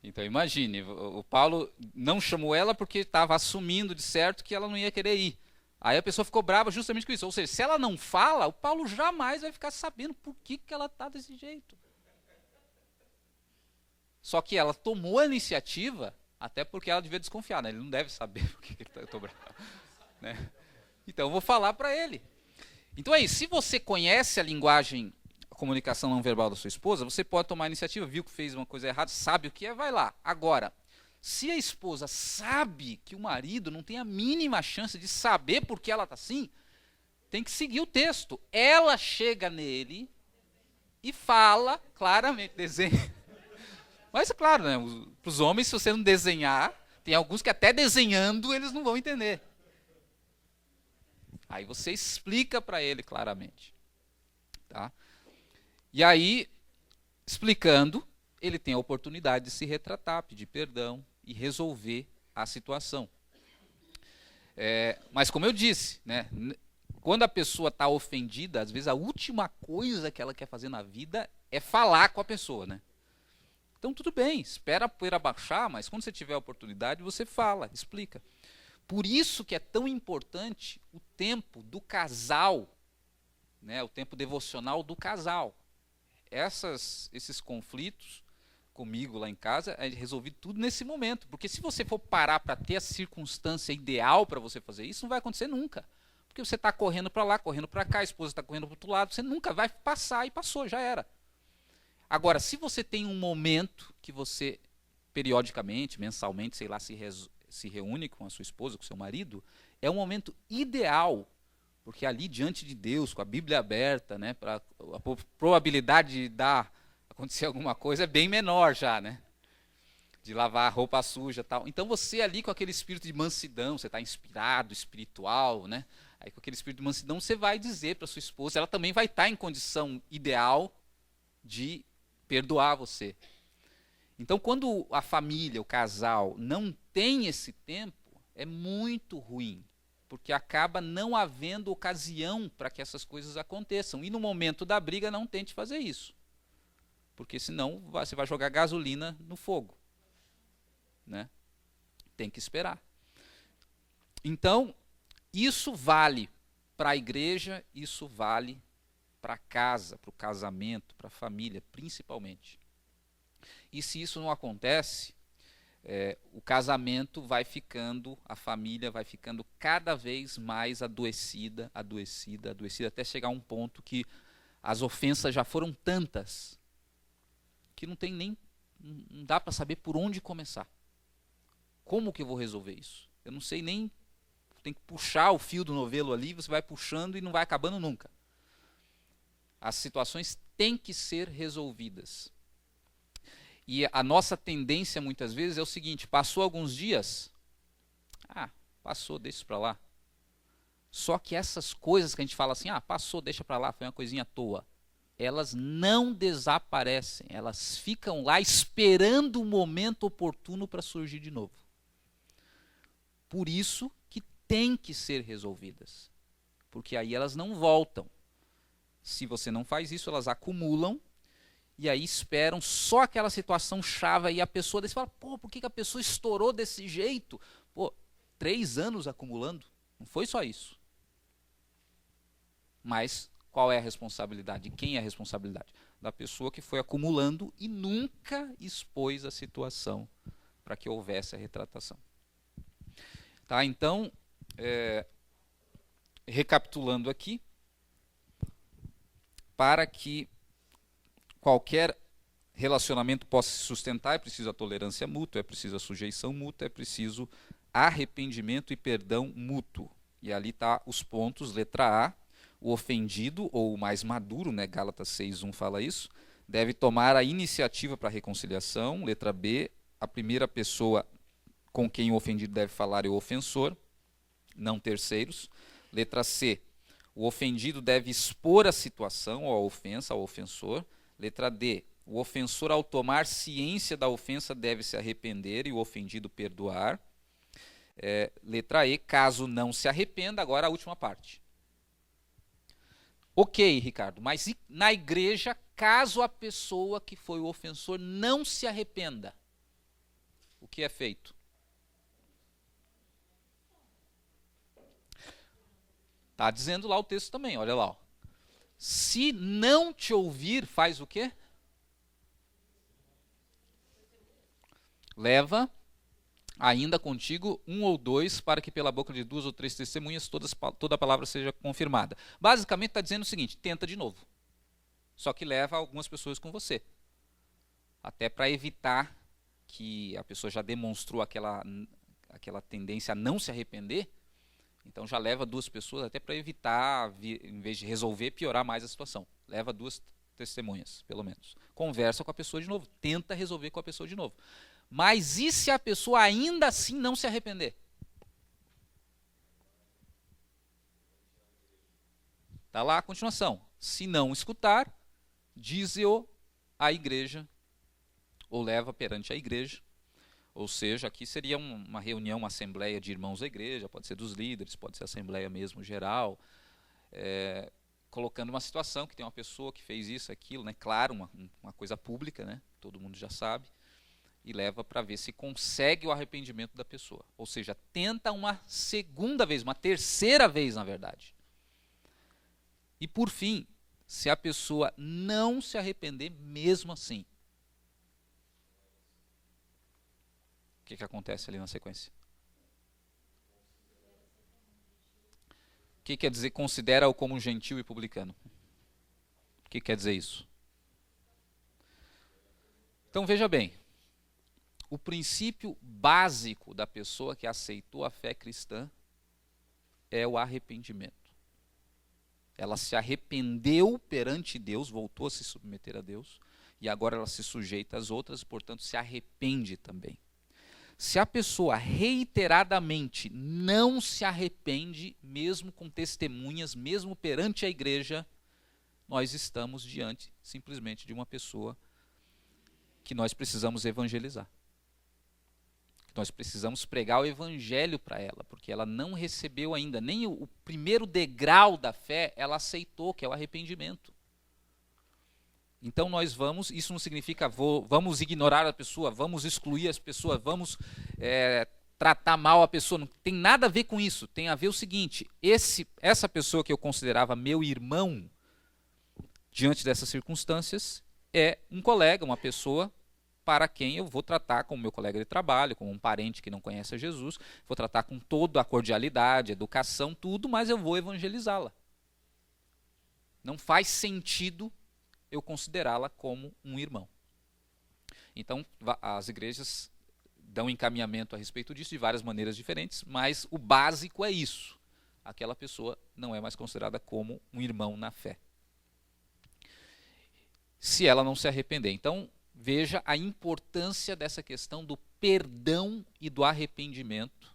Então imagine, o Paulo não chamou ela porque estava assumindo de certo que ela não ia querer ir. Aí a pessoa ficou brava justamente com isso. Ou seja, se ela não fala, o Paulo jamais vai ficar sabendo por que ela está desse jeito. Só que ela tomou a iniciativa, até porque ela devia desconfiar, né? Ele não deve saber por que eu estou bravo. Né? Então eu vou falar para ele. Então é isso, se você conhece a linguagem, a comunicação não verbal da sua esposa, você pode tomar a iniciativa, viu que fez uma coisa errada, sabe o que é, vai lá. Agora, se a esposa sabe que o marido não tem a mínima chance de saber por que ela está assim, tem que seguir o texto. Ela chega nele e fala claramente, desenha. Mas é claro, né, para os homens, se você não desenhar, tem alguns que até desenhando eles não vão entender. Aí você explica para ele claramente. Tá? E aí, explicando, ele tem a oportunidade de se retratar, pedir perdão e resolver a situação. Mas como eu disse, né, quando a pessoa está ofendida, às vezes a última coisa que ela quer fazer na vida é falar com a pessoa. Né? Então tudo bem, espera a poeira baixar, mas quando você tiver a oportunidade, você fala, explica. Por isso que é tão importante o tempo do casal, né, o tempo devocional do casal. Esses conflitos comigo lá em casa é resolvido tudo nesse momento. Porque se você for parar para ter a circunstância ideal para você fazer isso, não vai acontecer nunca. Porque você está correndo para lá, correndo para cá, a esposa está correndo para o outro lado, você nunca vai passar e passou, já era. Agora, se você tem um momento que você, periodicamente, mensalmente, sei lá, se reúne com a sua esposa, com o seu marido, é um momento ideal, porque ali diante de Deus, com a Bíblia aberta, né, a probabilidade de acontecer alguma coisa é bem menor já, né? De lavar a roupa suja e tal. Então você ali com aquele espírito de mansidão, você está inspirado, espiritual, né? Aí com aquele espírito de mansidão você vai dizer para sua esposa, ela também vai estar em condição ideal de perdoar você. Então, quando a família, o casal, não tem esse tempo, é muito ruim, porque acaba não havendo ocasião para que essas coisas aconteçam. E no momento da briga, não tente fazer isso, porque senão você vai jogar gasolina no fogo. Né? Tem que esperar. Então, isso vale para a igreja, isso vale para a casa, para o casamento, para a família, principalmente. E se isso não acontece, o casamento vai ficando, a família vai ficando cada vez mais adoecida, até chegar a um ponto que as ofensas já foram tantas que não dá para saber por onde começar. Como que eu vou resolver isso? Eu não sei nem, tem que puxar o fio do novelo ali, você vai puxando e não vai acabando nunca. As situações têm que ser resolvidas. E a nossa tendência muitas vezes é o seguinte, passou alguns dias, passou, deixa isso para lá. Só que essas coisas que a gente fala assim, passou, deixa para lá, foi uma coisinha à toa, elas não desaparecem, elas ficam lá esperando o momento oportuno para surgir de novo. Por isso que tem que ser resolvidas, porque aí elas não voltam. Se você não faz isso, elas acumulam, e aí esperam só aquela situação chave, e a pessoa daí fala, por que a pessoa estourou desse jeito? 3 anos acumulando, não foi só isso. Mas qual é a responsabilidade? Quem é a responsabilidade? Da pessoa que foi acumulando e nunca expôs a situação para que houvesse a retratação. Tá? Então, recapitulando aqui, para que qualquer relacionamento possa se sustentar, é preciso a tolerância mútua, é preciso a sujeição mútua, é preciso arrependimento e perdão mútuo. E ali está os pontos, letra A, o ofendido, ou o mais maduro, né, Gálatas 6:1 fala isso, deve tomar a iniciativa para a reconciliação. Letra B, a primeira pessoa com quem o ofendido deve falar é o ofensor, não terceiros. Letra C, o ofendido deve expor a situação ou a ofensa ao ofensor. Letra D, o ofensor, ao tomar ciência da ofensa, deve se arrepender e o ofendido perdoar. Letra E, caso não se arrependa, agora a última parte. Ok, Ricardo, mas e na igreja, caso a pessoa que foi o ofensor não se arrependa, o que é feito? Está dizendo lá o texto também, olha lá. Ó. Se não te ouvir, faz o quê? Leva ainda contigo 1 ou 2, para que pela boca de 2 ou 3 testemunhas toda a palavra seja confirmada. Basicamente está dizendo o seguinte, tenta de novo. Só que leva algumas pessoas com você. Até para evitar que a pessoa já demonstrou aquela tendência a não se arrepender, então já leva 2 pessoas até para evitar, em vez de resolver, piorar mais a situação. Leva 2 testemunhas, pelo menos. Conversa com a pessoa de novo, tenta resolver com a pessoa de novo. Mas e se a pessoa ainda assim não se arrepender? Está lá a continuação. Se não escutar, dize-o à igreja, ou leva perante a igreja. Ou seja, aqui seria uma reunião, uma assembleia de irmãos da igreja, pode ser dos líderes, pode ser assembleia mesmo geral, colocando uma situação que tem uma pessoa que fez isso, aquilo, né? Claro, uma coisa pública, né? Todo mundo já sabe, e leva para ver se consegue o arrependimento da pessoa. Ou seja, tenta uma segunda vez, uma terceira vez, na verdade. E por fim, se a pessoa não se arrepender mesmo assim, o que acontece ali na sequência? O que quer dizer considera-o como um gentil e publicano? O que quer dizer isso? Então veja bem, o princípio básico da pessoa que aceitou a fé cristã é o arrependimento. Ela se arrependeu perante Deus, voltou a se submeter a Deus, e agora ela se sujeita às outras, portanto se arrepende também. Se a pessoa reiteradamente não se arrepende, mesmo com testemunhas, mesmo perante a igreja, nós estamos diante simplesmente de uma pessoa que nós precisamos evangelizar. Nós precisamos pregar o evangelho para ela, porque ela não recebeu ainda nem o primeiro degrau da fé, ela aceitou, que é o arrependimento. Então nós vamos, isso não significa vamos ignorar a pessoa, vamos excluir as pessoas, vamos tratar mal a pessoa, não tem nada a ver com isso, tem a ver o seguinte, essa pessoa que eu considerava meu irmão, diante dessas circunstâncias, é um colega, uma pessoa para quem eu vou tratar como meu colega de trabalho, como um parente que não conhece a Jesus, vou tratar com toda a cordialidade, educação, tudo, mas eu vou evangelizá-la. Não faz sentido eu considerá-la como um irmão. Então, as igrejas dão encaminhamento a respeito disso de várias maneiras diferentes, mas o básico é isso. Aquela pessoa não é mais considerada como um irmão na fé. Se ela não se arrepender. Então, veja a importância dessa questão do perdão e do arrependimento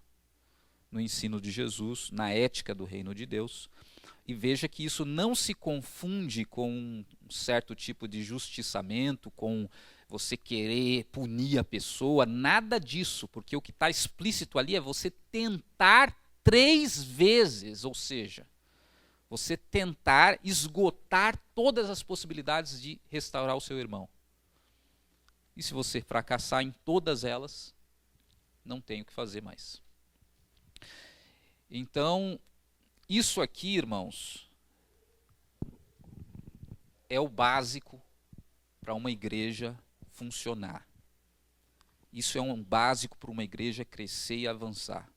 no ensino de Jesus, na ética do reino de Deus. E veja que isso não se confunde com um certo tipo de justiçamento, com você querer punir a pessoa, nada disso, porque o que está explícito ali é você tentar 3 vezes, ou seja, você tentar esgotar todas as possibilidades de restaurar o seu irmão. E se você fracassar em todas elas, não tem o que fazer mais. Então, isso aqui, irmãos, é o básico para uma igreja funcionar. Isso é um básico para uma igreja crescer e avançar.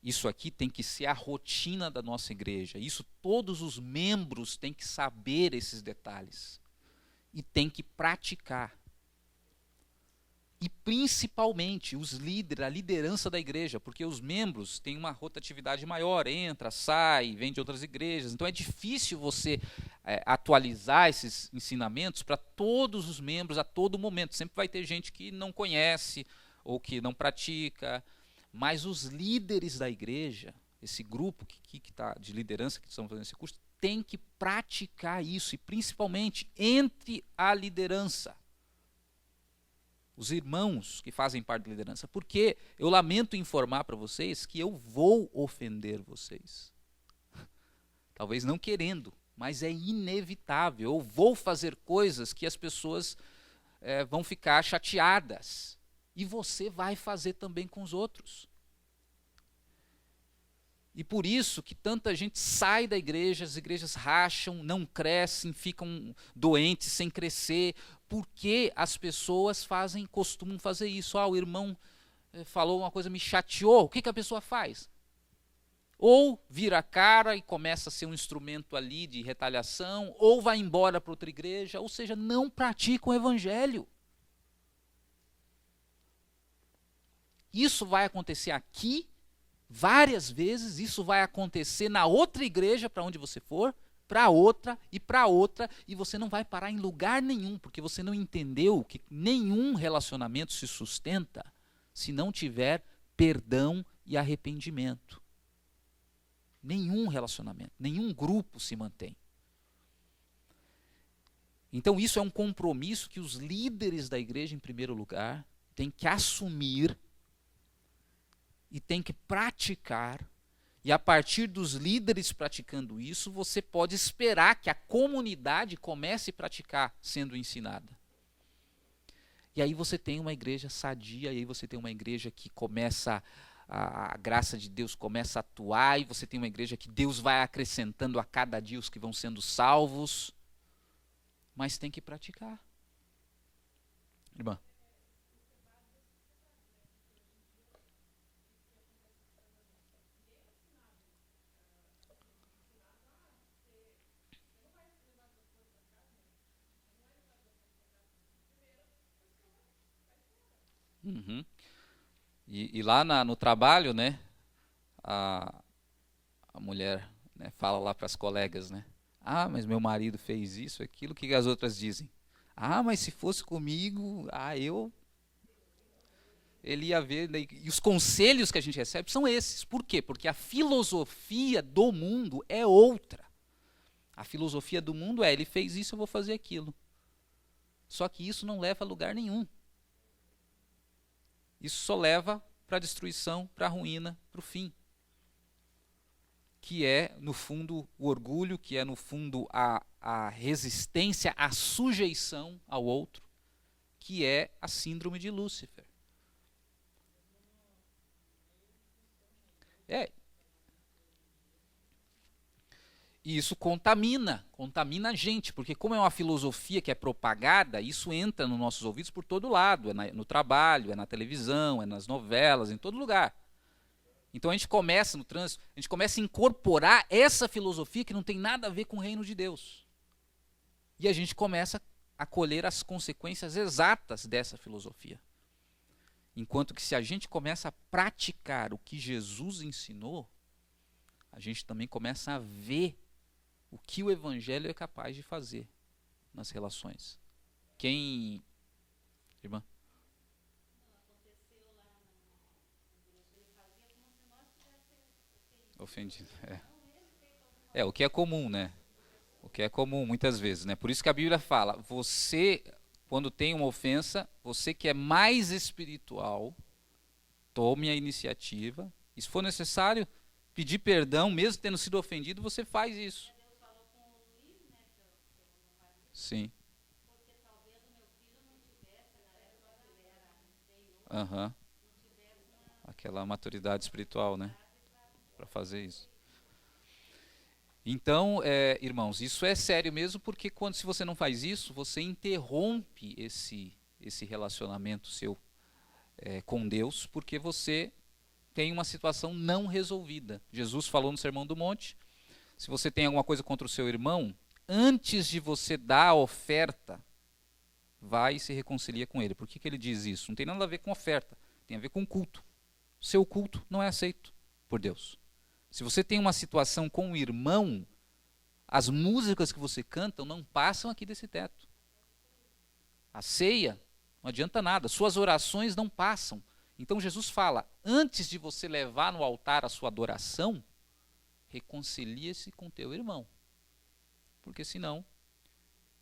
Isso aqui tem que ser a rotina da nossa igreja. Isso todos os membros têm que saber esses detalhes. E tem que praticar. E principalmente os líderes, a liderança da igreja, porque os membros têm uma rotatividade maior, entra, sai, vem de outras igrejas. Então é difícil você atualizar esses ensinamentos para todos os membros a todo momento. Sempre vai ter gente que não conhece ou que não pratica. Mas os líderes da igreja, esse grupo que está de liderança que estão fazendo esse curso, tem que praticar isso, e principalmente entre a liderança. Os irmãos que fazem parte da liderança. Porque eu lamento informar para vocês que eu vou ofender vocês. Talvez não querendo, mas é inevitável. Eu vou fazer coisas que as pessoas vão ficar chateadas. E você vai fazer também com os outros. E por isso que tanta gente sai da igreja, as igrejas racham, não crescem, ficam doentes sem crescer, porque as pessoas costumam fazer isso. O irmão falou uma coisa, me chateou, o que a pessoa faz? Ou vira a cara e começa a ser um instrumento ali de retaliação, ou vai embora para outra igreja, ou seja, não pratica o evangelho. Isso vai acontecer aqui várias vezes, isso vai acontecer na outra igreja para onde você for, para outra, e você não vai parar em lugar nenhum, porque você não entendeu que nenhum relacionamento se sustenta se não tiver perdão e arrependimento. Nenhum relacionamento, nenhum grupo se mantém. Então isso é um compromisso que os líderes da igreja, em primeiro lugar, têm que assumir e tem que praticar, e a partir dos líderes praticando isso, você pode esperar que a comunidade comece a praticar sendo ensinada. E aí você tem uma igreja sadia, e aí você tem uma igreja que começa, a graça de Deus começa a atuar, e você tem uma igreja que Deus vai acrescentando a cada dia os que vão sendo salvos, mas tem que praticar. Irmã? Uhum. E lá no trabalho, né, a mulher, né, fala lá para as colegas, né, mas meu marido fez isso, aquilo, o que as outras dizem? Mas se fosse comigo, ele ia ver, né, e os conselhos que a gente recebe são esses. Por quê? Porque a filosofia do mundo é outra. A filosofia do mundo ele fez isso, eu vou fazer aquilo. Só que isso não leva a lugar nenhum. Isso só leva para a destruição, para a ruína, para o fim. Que é, no fundo, o orgulho, que é, no fundo, a resistência, a sujeição ao outro, que é a síndrome de Lúcifer. E isso contamina a gente, porque como é uma filosofia que é propagada, isso entra nos nossos ouvidos por todo lado, no trabalho, é na televisão, é nas novelas, em todo lugar. Então a gente começa no trânsito, a gente começa a incorporar essa filosofia que não tem nada a ver com o reino de Deus. E a gente começa a colher as consequências exatas dessa filosofia. Enquanto que se a gente começa a praticar o que Jesus ensinou, a gente também começa a ver o que o evangelho é capaz de fazer nas relações. Irmã? Ofendido. O que é comum, né? O que é comum muitas vezes, né? Por isso que a Bíblia fala, você, quando tem uma ofensa, você que é mais espiritual, tome a iniciativa, e se for necessário, pedir perdão, mesmo tendo sido ofendido, você faz isso. Sim. Uhum. Aquela maturidade espiritual, né? Para fazer isso. Então, irmãos, isso é sério mesmo, porque se você não faz isso, você interrompe esse relacionamento seu com Deus, porque você tem uma situação não resolvida. Jesus falou no Sermão do Monte, se você tem alguma coisa contra o seu irmão, antes de você dar a oferta, vai e se reconcilia com ele. Por que ele diz isso? Não tem nada a ver com oferta, tem a ver com culto. Seu culto não é aceito por Deus. Se você tem uma situação com o irmão, as músicas que você canta não passam aqui desse teto. A ceia não adianta nada, suas orações não passam. Então Jesus fala, antes de você levar no altar a sua adoração, reconcilia-se com teu irmão. Porque senão,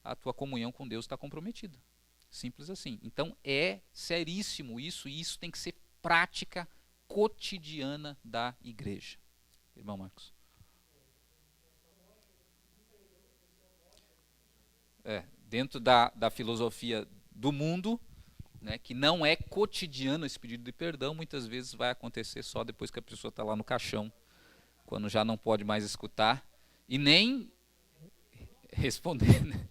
a tua comunhão com Deus está comprometida. Simples assim. Então é seríssimo isso, e isso tem que ser prática cotidiana da igreja. Irmão Marcos. Dentro da filosofia do mundo, né, que não é cotidiano esse pedido de perdão, muitas vezes vai acontecer só depois que a pessoa está lá no caixão, quando já não pode mais escutar e nem responder. Né?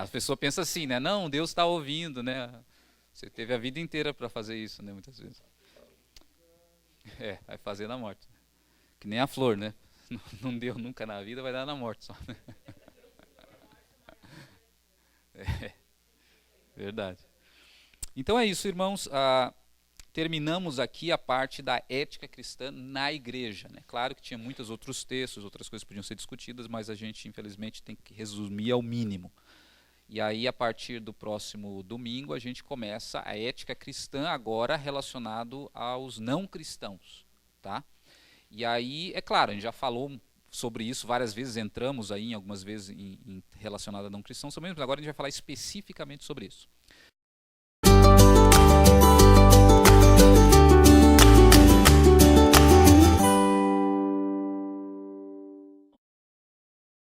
A pessoa pensa assim, né? Não, Deus está ouvindo, né? Você teve a vida inteira para fazer isso, né? Muitas vezes. Vai fazer na morte. Que nem a flor, né? Não deu nunca na vida, vai dar na morte só. Né? Verdade. Então é isso, irmãos. Terminamos aqui a parte da ética cristã na igreja. Né? Claro que tinha muitos outros textos, outras coisas podiam ser discutidas, mas a gente, infelizmente, tem que resumir ao mínimo. E aí, a partir do próximo domingo, a gente começa a ética cristã agora relacionado aos não cristãos. Tá? E aí, é claro, a gente já falou sobre isso várias vezes, entramos aí algumas vezes relacionado a não cristãos também, mas agora a gente vai falar especificamente sobre isso.